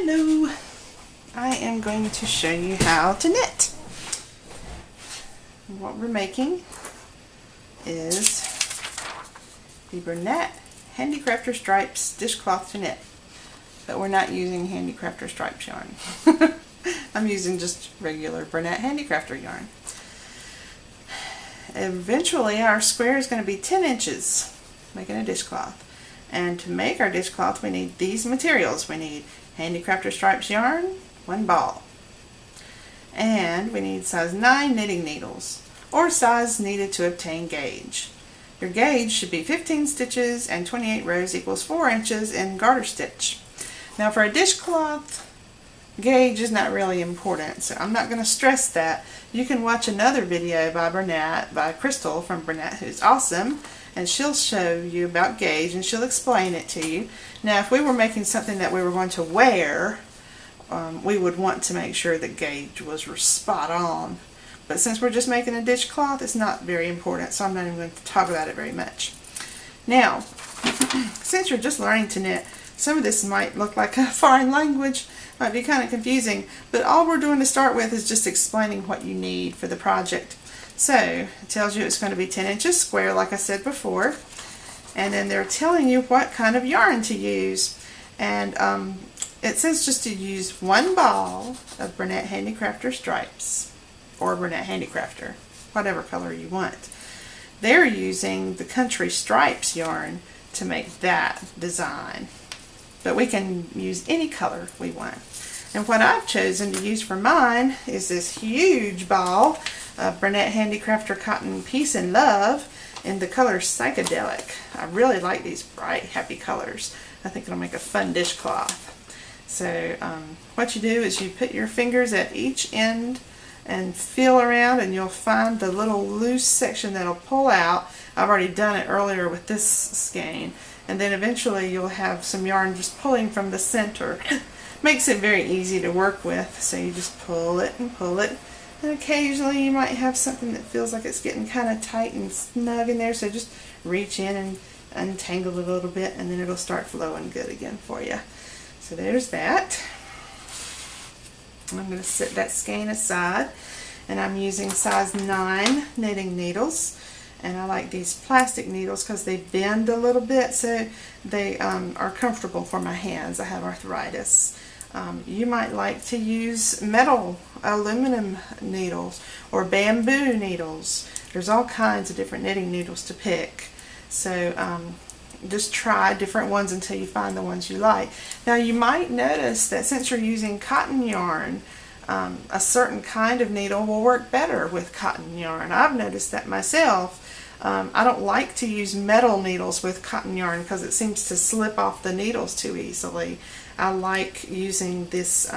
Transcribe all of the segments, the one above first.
Hello! I am going to show you how to knit. What we're making is the Bernat Handicrafter Stripes dishcloth to knit, but we're not using Handicrafter Stripes yarn. I'm using just regular Bernat Handicrafter yarn. Eventually our square is going to be 10 inches, making a dishcloth. And to make our dishcloth we need these materials. We need Handicrafter Stripes yarn, 1 ball. And we need size 9 knitting needles, or size needed to obtain gauge. Your gauge should be 15 stitches and 28 rows equals 4 inches in garter stitch. Now for a dishcloth, gauge is not really important, so I'm not going to stress that. You can watch another video by Bernat, by Crystal from Bernat, who's awesome, and she'll show you about gauge and she'll explain it to you. Now if we were making something that we were going to wear, we would want to make sure the gauge was spot on. But since we're just making a dishcloth, it's not very important, so I'm not even going to talk about it very much. Now, since you're just learning to knit, some of this might look like a foreign language, might be kind of confusing, but all we're doing to start with is just explaining what you need for the project. So, it tells you it's going to be 10 inches square, like I said before, and then they're telling you what kind of yarn to use. And it says just to use 1 ball of Bernat Handicrafter Stripes, or Bernat Handicrafter, whatever color you want. They're using the Country Stripes yarn to make that design, but we can use any color we want. And what I've chosen to use for mine is this huge ball of Bernat Handicrafter Cotton Peace and Love in the color Psychedelic. I really like these bright, happy colors. I think it'll make a fun dishcloth. So what you do is you put your fingers at each end and feel around, and you'll find the little loose section that'll pull out. I've already done it earlier with this skein. And then eventually you'll have some yarn just pulling from the center. Makes it very easy to work with. So you just pull it, and occasionally you might have something that feels like it's getting kind of tight and snug in there, so just reach in and untangle it a little bit, and then it'll start flowing good again for you. So there's that. I'm going to set that skein aside, and I'm using size 9 knitting needles. And I like these plastic needles because they bend a little bit, so they are comfortable for my hands. I have arthritis. You might like to use metal, aluminum needles, or bamboo needles. There's all kinds of different knitting needles to pick. So just try different ones until you find the ones you like. Now you might notice that since you're using cotton yarn, a certain kind of needle will work better with cotton yarn. I've noticed that myself. I don't like to use metal needles with cotton yarn because it seems to slip off the needles too easily. I like using this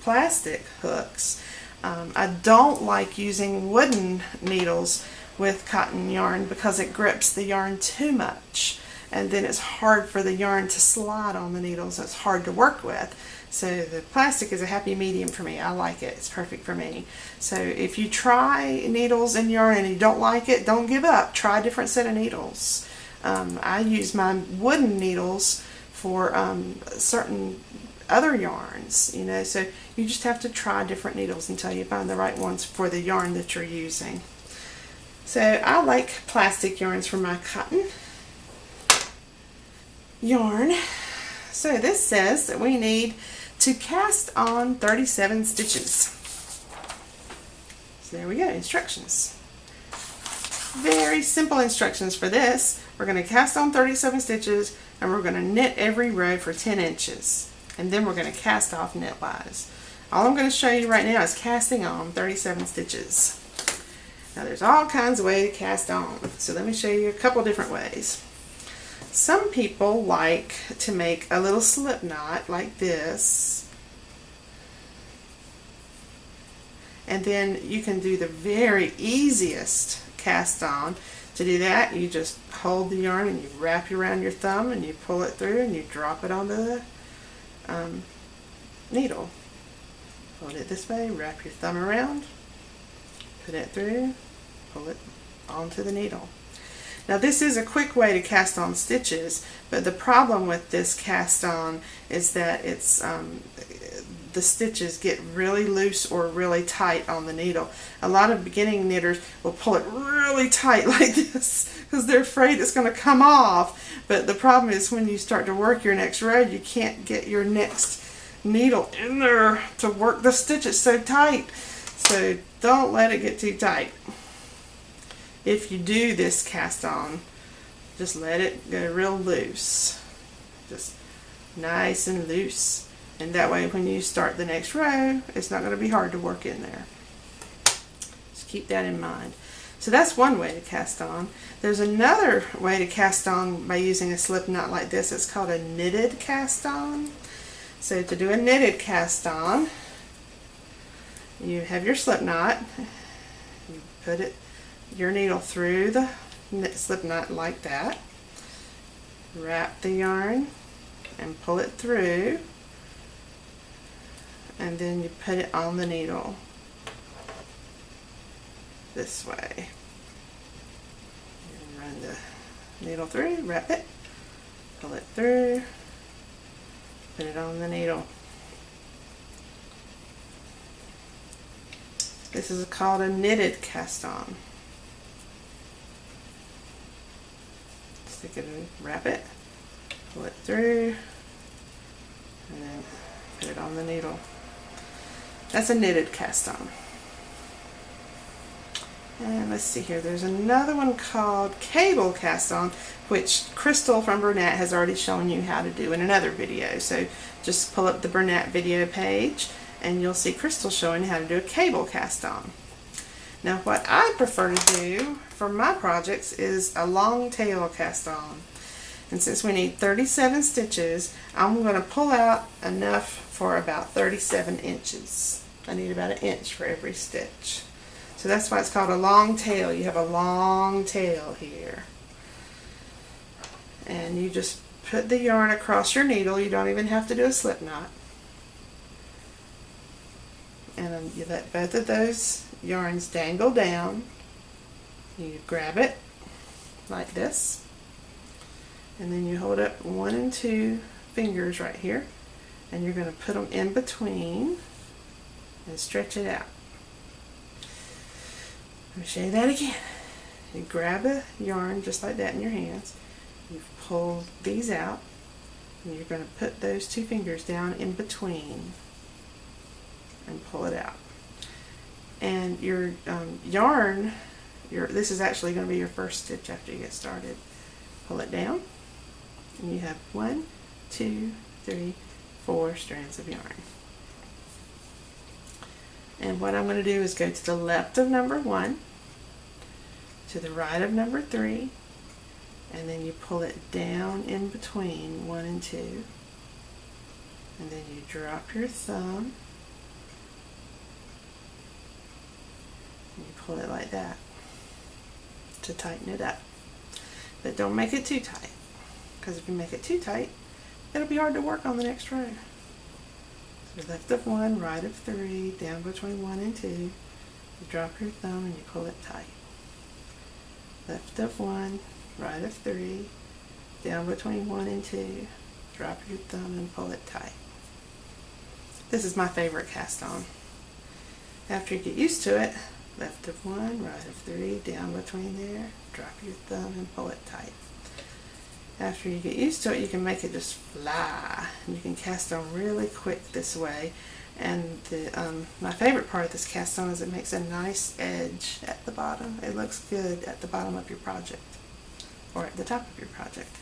plastic hooks. I don't like using wooden needles with cotton yarn because it grips the yarn too much, and then it's hard for the yarn to slide on the needles. It's hard to work with. So the plastic is a happy medium for me. I like it. It's perfect for me. So if you try needles and yarn and you don't like it, don't give up. Try a different set of needles. I use my wooden needles for certain other yarns, you know, so you just have to try different needles until you find the right ones for the yarn that you're using. So I like plastic yarns for my cotton yarn. So this says that we need to cast on 37 stitches. So there we go, instructions. Very simple instructions for this. We're going to cast on 37 stitches, and we're going to knit every row for 10 inches. And then we're going to cast off knitwise. All I'm going to show you right now is casting on 37 stitches. Now there's all kinds of ways to cast on. So let me show you a couple different ways. Some people like to make a little slip knot like this, and then you can do the very easiest cast on. To do that, you just hold the yarn and you wrap it around your thumb and you pull it through and you drop it on the needle. Hold it this way, wrap your thumb around, put it through, pull it onto the needle. Now this is a quick way to cast on stitches, but the problem with this cast on is that it's the stitches get really loose or really tight on the needle. A lot of beginning knitters will pull it really tight like this because they're afraid it's going to come off. But the problem is when you start to work your next row, you can't get your next needle in there to work the stitches so tight. So don't let it get too tight. If you do this cast on, just let it go real loose. Just nice and loose. And that way when you start the next row, it's not going to be hard to work in there. Just keep that in mind. So that's one way to cast on. There's another way to cast on by using a slip knot like this. It's called a knitted cast on. So to do a knitted cast on, you have your slip knot. You put your needle through the slip knot like that. Wrap the yarn and pull it through. And then you put it on the needle this way. You run the needle through, wrap it, pull it through, put it on the needle. This is called a knitted cast on. Stick it in, wrap it, pull it through, and then put it on the needle. That's a knitted cast on. And let's see here, there's another one called cable cast on, which Crystal from Bernat has already shown you how to do in another video. So just pull up the Bernat video page and you'll see Crystal showing how to do a cable cast on. Now what I prefer to do for my projects is a long tail cast on. And since we need 37 stitches, I'm going to pull out enough for about 37 inches. I need about 1 inch for every stitch. So that's why it's called a long tail. You have a long tail here. And you just put the yarn across your needle. You don't even have to do a slip knot. And then you let both of those yarns dangle down. You grab it like this. And then you hold up 1 and 2 fingers right here. And you're going to put them in between and stretch it out. Let me show you that again. You grab a yarn just like that in your hands. You pull these out. And you're going to put those 2 fingers down in between and pull it out. And your yarn, this is actually going to be your first stitch after you get started. Pull it down. And you have 1, 2, 3, 4 strands of yarn. And what I'm going to do is go to the left of number 1, to the right of number 3, and then you pull it down in between 1 and 2, and then you drop your thumb, and you pull it like that to tighten it up. But don't make it too tight, because if you make it too tight, it'll be hard to work on the next row. So left of 1, right of 3, down between 1 and 2, you drop your thumb and you pull it tight. Left of 1, right of 3, down between 1 and 2, drop your thumb and pull it tight. This is my favorite cast on. After you get used to it, left of 1, right of 3, down between there, drop your thumb and pull it tight. After you get used to it, you can make it just fly. And you can cast on really quick this way. And my favorite part of this cast on is it makes a nice edge at the bottom. It looks good at the bottom of your project, or at the top of your project.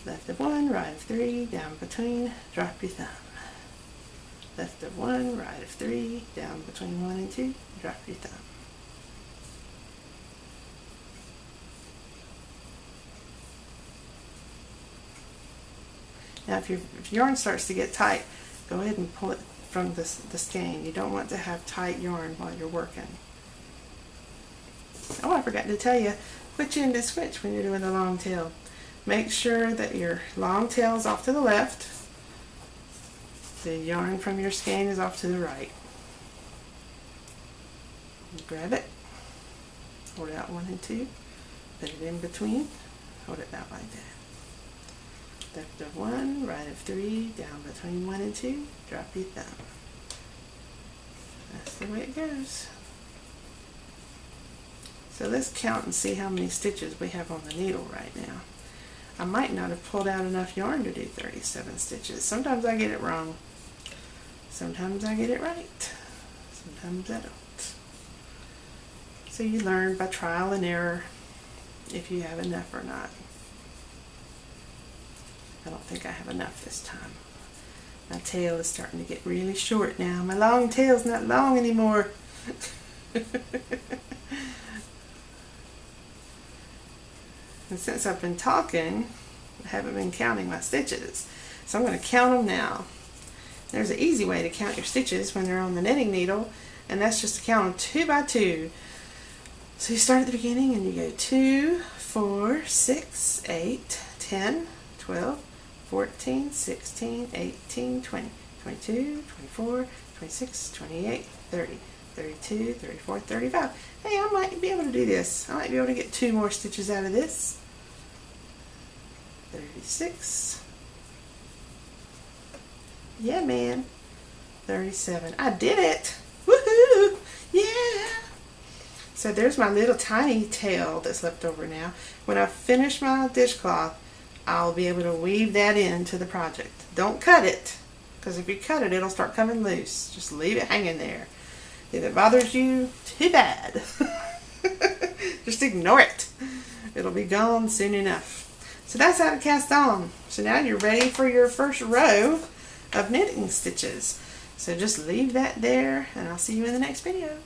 Left of 1, right of 3, down between, drop your thumb. Left of 1, right of 3, down between 1 and 2, drop your thumb. Now if your yarn starts to get tight, go ahead and pull it from the skein. You don't want to have tight yarn while you're working. Oh, I forgot to tell you which end is which when you're doing the long tail. Make sure that your long tail is off to the left. The yarn from your skein is off to the right. You grab it, hold out 1 and 2, Put it in between, hold it out like that. Left of 1, right of 3, down between 1 and 2, drop your thumb. That's the way it goes. So let's count and see how many stitches we have on the needle right now. I might not have pulled out enough yarn to do 37 stitches. Sometimes I get it wrong. Sometimes I get it right. Sometimes I don't. So you learn by trial and error if you have enough or not. I don't think I have enough this time. My tail is starting to get really short now. My long tail's not long anymore. And since I've been talking, I haven't been counting my stitches. So I'm going to count them now. There's an easy way to count your stitches when they're on the knitting needle, and that's just to count them 2 by 2. So you start at the beginning and you go 2, 4, 6, 8, 10, 12, 14, 16, 18, 20, 22, 24, 26, 28, 30, 32, 34, 35. Hey, I might be able to do this. I might be able to get 2 more stitches out of this. 36. Yeah, man. 37. I did it. Woohoo! Yeah! So there's my little tiny tail that's left over now. When I finish my dishcloth, I'll be able to weave that into the project. Don't cut it, because if you cut it, it'll start coming loose. Just leave it hanging there. If it bothers you, too bad. Just ignore it. It'll be gone soon enough. So that's how to cast on. So now you're ready for your first row of knitting stitches. So just leave that there, and I'll see you in the next video.